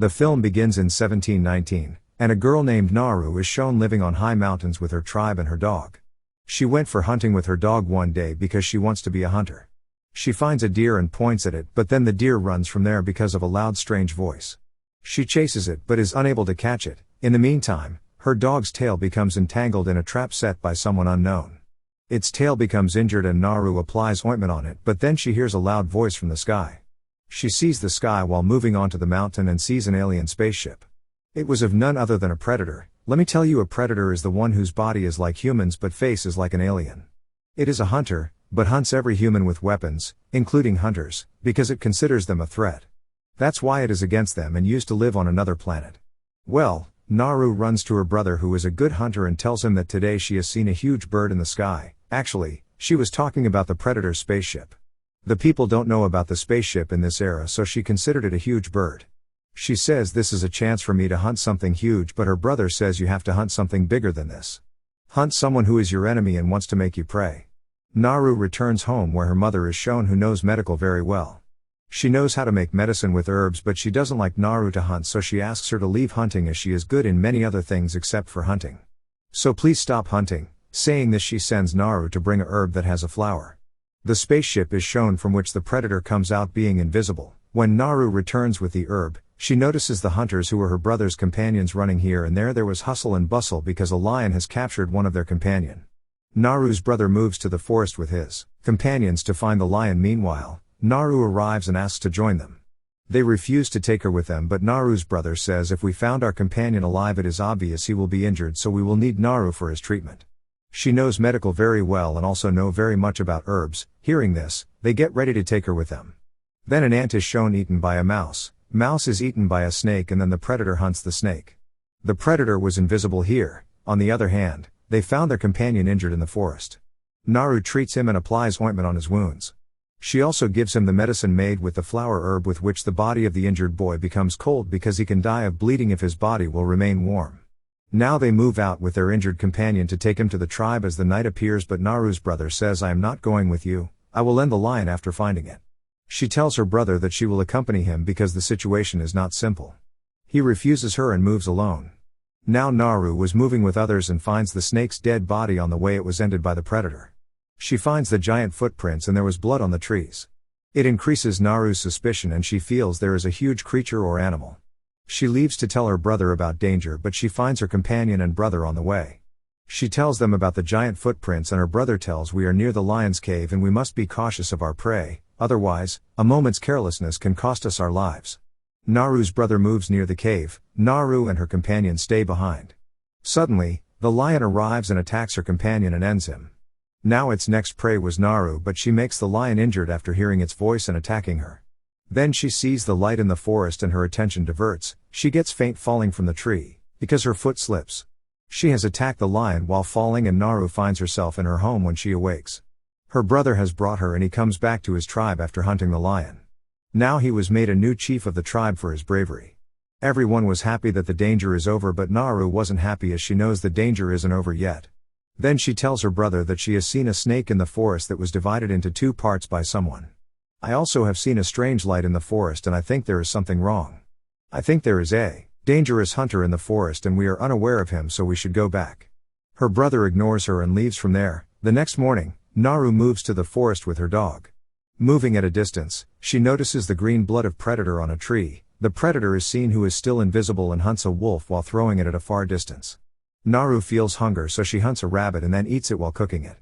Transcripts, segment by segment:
The film begins in 1719, and a girl named Naru is shown living on high mountains with her tribe and her dog. She went for hunting with her dog one day because she wants to be a hunter. She finds a deer and points at it, but then the deer runs from there because of a loud strange voice. She chases it but is unable to catch it. In the meantime, her dog's tail becomes entangled in a trap set by someone unknown. Its tail becomes injured and Naru applies ointment on it, but then she hears a loud voice from the sky. She sees the sky while moving onto the mountain and sees an alien spaceship. It was of none other than a predator. Let me tell you, a predator is the one whose body is like humans but face is like an alien. It is a hunter, but hunts every human with weapons, including hunters, because it considers them a threat. That's why it is against them and used to live on another planet. Well, Naru runs to her brother who is a good hunter and tells him that today she has seen a huge bird in the sky. Actually, she was talking about the predator's spaceship. The people don't know about the spaceship in this era, so she considered it a huge bird. She says, this is a chance for me to hunt something huge, but her brother says you have to hunt something bigger than this. Hunt someone who is your enemy and wants to make you prey. Naru returns home where her mother is shown who knows medical very well. She knows how to make medicine with herbs, but she doesn't like Naru to hunt, so she asks her to leave hunting as she is good in many other things except for hunting. So please stop hunting. Saying this, she sends Naru to bring a herb that has a flower. The spaceship is shown from which the predator comes out being invisible. When Naru returns with the herb, she notices the hunters who were her brother's companions running here and there. There was hustle and bustle because a lion has captured one of their companion. Naru's brother moves to the forest with his companions to find the lion. Meanwhile, Naru arrives and asks to join them. They refuse to take her with them, but Naru's brother says if we found our companion alive it is obvious he will be injured, so we will need Naru for his treatment. She knows medical very well and also know very much about herbs. Hearing this, they get ready to take her with them. Then an ant is shown eaten by a mouse. Mouse is eaten by a snake and then the predator hunts the snake. The predator was invisible here. On the other hand, they found their companion injured in the forest. Naru treats him and applies ointment on his wounds. She also gives him the medicine made with the flower herb, with which the body of the injured boy becomes cold because he can die of bleeding if his body will remain warm. Now they move out with their injured companion to take him to the tribe as the night appears, but Naru's brother says, I am not going with you, I will end the lion after finding it. She tells her brother that she will accompany him because the situation is not simple. He refuses her and moves alone. Now Naru was moving with others and finds the snake's dead body on the way it was ended by the predator. She finds the giant footprints and there was blood on the trees. It increases Naru's suspicion and she feels there is a huge creature or animal. She leaves to tell her brother about danger, but she finds her companion and brother on the way. She tells them about the giant footprints and her brother tells, we are near the lion's cave and we must be cautious of our prey, otherwise, a moment's carelessness can cost us our lives. Naru's brother moves near the cave. Naru and her companion stay behind. Suddenly, the lion arrives and attacks her companion and ends him. Now its next prey was Naru, but she makes the lion injured after hearing its voice and attacking her. Then she sees the light in the forest and her attention diverts. She gets faint falling from the tree, because her foot slips. She has attacked the lion while falling and Naru finds herself in her home when she awakes. Her brother has brought her and he comes back to his tribe after hunting the lion. Now he was made a new chief of the tribe for his bravery. Everyone was happy that the danger is over, but Naru wasn't happy as she knows the danger isn't over yet. Then she tells her brother that she has seen a snake in the forest that was divided into two parts by someone. I also have seen a strange light in the forest and I think there is something wrong. I think there is a dangerous hunter in the forest and we are unaware of him, so we should go back. Her brother ignores her and leaves from there. The next morning, Naru moves to the forest with her dog. Moving at a distance, she notices the green blood of predator on a tree. The predator is seen who is still invisible and hunts a wolf while throwing it at a far distance. Naru feels hunger, so she hunts a rabbit and then eats it while cooking it.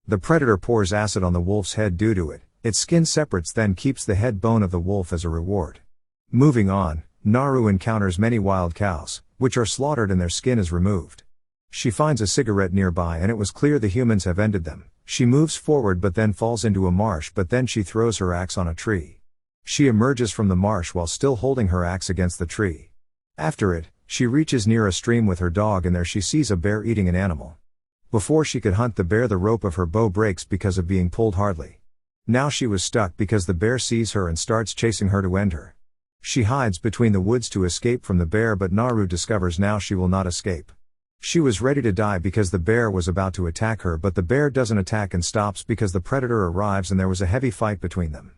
The predator pours acid on the wolf's head due to it. Its skin separates, then keeps the head bone of the wolf as a reward. Moving on, Naru encounters many wild cows, which are slaughtered and their skin is removed. She finds a cigarette nearby and it was clear the humans have ended them. She moves forward but then falls into a marsh, but then she throws her axe on a tree. She emerges from the marsh while still holding her axe against the tree. After it, she reaches near a stream with her dog and there she sees a bear eating an animal. Before she could hunt the bear, the rope of her bow breaks because of being pulled hardly. Now she was stuck because the bear sees her and starts chasing her to end her. She hides between the woods to escape from the bear, but Naru discovers now she will not escape. She was ready to die because the bear was about to attack her, but the bear doesn't attack and stops because the predator arrives and there was a heavy fight between them.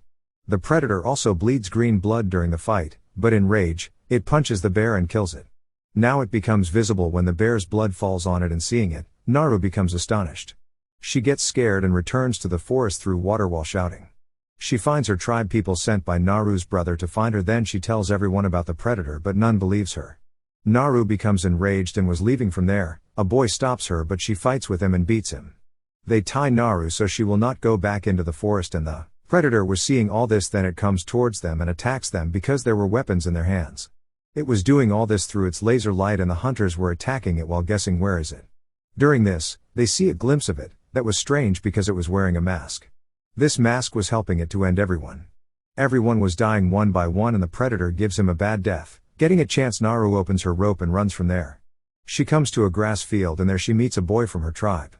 The predator also bleeds green blood during the fight, but in rage, It punches the bear and kills it. Now it becomes visible when the bear's blood falls on it, and seeing it, Naru becomes astonished. She gets scared and returns to the forest through water while shouting. She finds her tribe people sent by Naru's brother to find her. Then she tells everyone about the predator, but none believes her. Naru becomes enraged and was leaving from there. A boy stops her, but she fights with him and beats him. They tie Naru so she will not go back into the forest, and the predator was seeing all this. Then it comes towards them and attacks them because there were weapons in their hands. It was doing all this through its laser light, and the hunters were attacking it while guessing where is it. During this, they see a glimpse of it. That was strange because it was wearing a mask. This mask was helping it to end everyone. Everyone was dying one by one, and the predator gives him a bad death. Getting a chance, Naru opens her rope and runs from there. She comes to a grass field, and there she meets a boy from her tribe.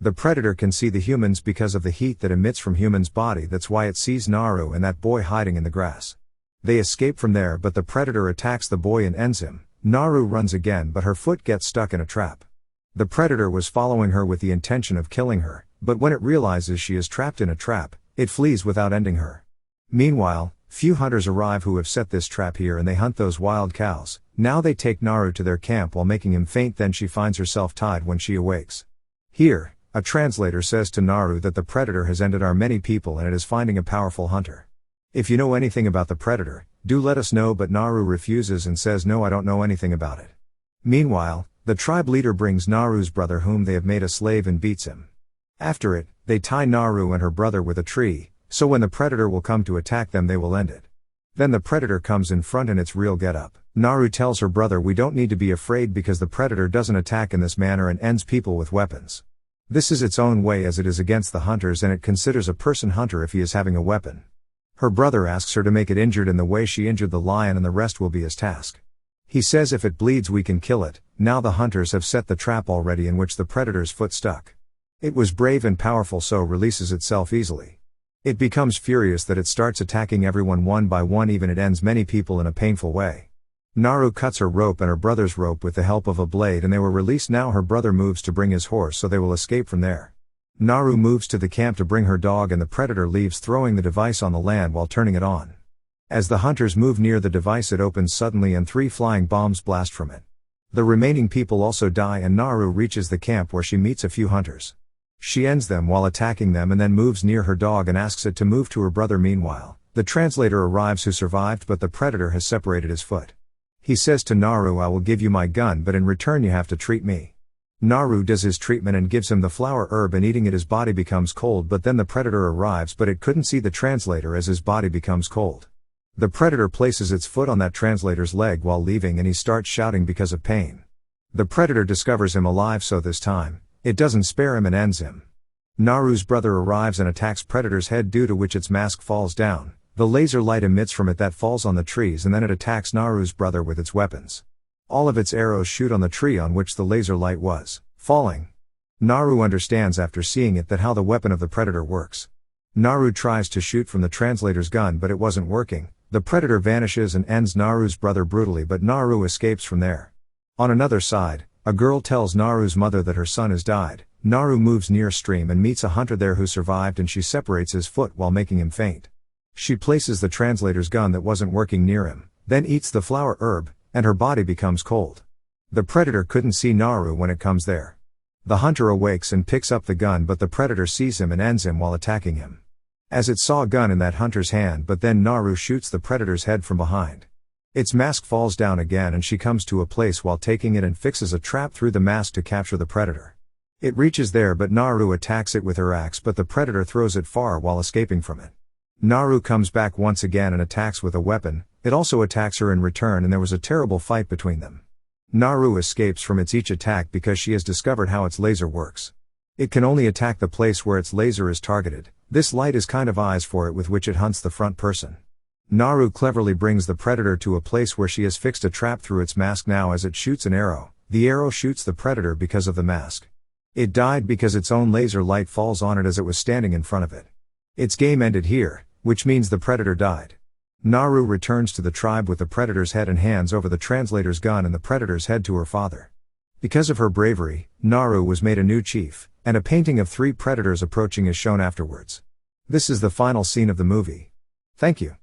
The predator can see the humans because of the heat that emits from humans' body. That's why it sees Naru and that boy hiding in the grass. They escape from there, but the predator attacks the boy and ends him. Naru runs again, but her foot gets stuck in a trap. The predator was following her with the intention of killing her, but when it realizes she is trapped in a trap, it flees without ending her. Meanwhile, few hunters arrive who have set this trap here, and they hunt those wild cows. Now they take Naru to their camp while making him faint. Then she finds herself tied when she awakes. Here, a translator says to Naru that the predator has ended our many people and it is finding a powerful hunter. If you know anything about the predator, do let us know, but Naru refuses and says no, I don't know anything about it. Meanwhile, the tribe leader brings Naru's brother, whom they have made a slave, and beats him. After it, they tie Naru and her brother with a tree, so when the predator will come to attack them they will end it. Then the predator comes in front in its real getup. Naru tells her brother, we don't need to be afraid because the predator doesn't attack in this manner and ends people with weapons. This is its own way, as it is against the hunters, and it considers a person hunter if he is having a weapon. Her brother asks her to make it injured in the way she injured the lion, and the rest will be his task. He says if it bleeds we can kill it. Now the hunters have set the trap already in which the predator's foot stuck. It was brave and powerful, so releases itself easily. It becomes furious that it starts attacking everyone one by one, even it ends many people in a painful way. Naru cuts her rope and her brother's rope with the help of a blade, and they were released. Now her brother moves to bring his horse so they will escape from there. Naru moves to the camp to bring her dog, and the predator leaves, throwing the device on the land while turning it on. As the hunters move near the device, it opens suddenly and 3 flying bombs blast from it. The remaining people also die, and Naru reaches the camp where she meets a few hunters. She ends them while attacking them and then moves near her dog and asks it to move to her brother. Meanwhile, the translator arrives who survived, but the predator has separated his foot. He says to Naru, I will give you my gun, but in return you have to treat me. Naru does his treatment and gives him the flower herb, and eating it his body becomes cold, but then the predator arrives, but it couldn't see the translator as his body becomes cold. The predator places its foot on that translator's leg while leaving, and he starts shouting because of pain. The predator discovers him alive, so this time, it doesn't spare him and ends him. Naru's brother arrives and attacks predator's head, due to which its mask falls down. The laser light emits from it that falls on the trees, and then it attacks Naru's brother with its weapons. All of its arrows shoot on the tree on which the laser light was falling. Naru understands after seeing it that how the weapon of the predator works. Naru tries to shoot from the translator's gun, but it wasn't working. The predator vanishes and ends Naru's brother brutally, but Naru escapes from there. On another side, a girl tells Naru's mother that her son has died. Naru moves near stream and meets a hunter there who survived, and she separates his foot while making him faint. She places the translator's gun that wasn't working near him, then eats the flower herb, and her body becomes cold. The predator couldn't see Naru when it comes there. The hunter awakes and picks up the gun, but the predator sees him and ends him while attacking him. As it saw a gun in that hunter's hand, but then Naru shoots the predator's head from behind. Its mask falls down again, and she comes to a place while taking it and fixes a trap through the mask to capture the predator. It reaches there, but Naru attacks it with her axe, but the predator throws it far while escaping from it. Naru comes back once again and attacks with a weapon. It also attacks her in return, and there was a terrible fight between them. Naru escapes from each attack because she has discovered how its laser works. It can only attack the place where its laser is targeted. This light is kind of eyes for it with which it hunts the front person. Naru cleverly brings the predator to a place where she has fixed a trap through its mask. Now as it shoots an arrow, the arrow shoots the predator because of the mask. It died because its own laser light falls on it as it was standing in front of it. Its game ended here, which means the predator died. Naru returns to the tribe with the predator's head and hands over the translator's gun and the predator's head to her father. Because of her bravery, Naru was made a new chief, and a painting of 3 predators approaching is shown afterwards. This is the final scene of the movie. Thank you.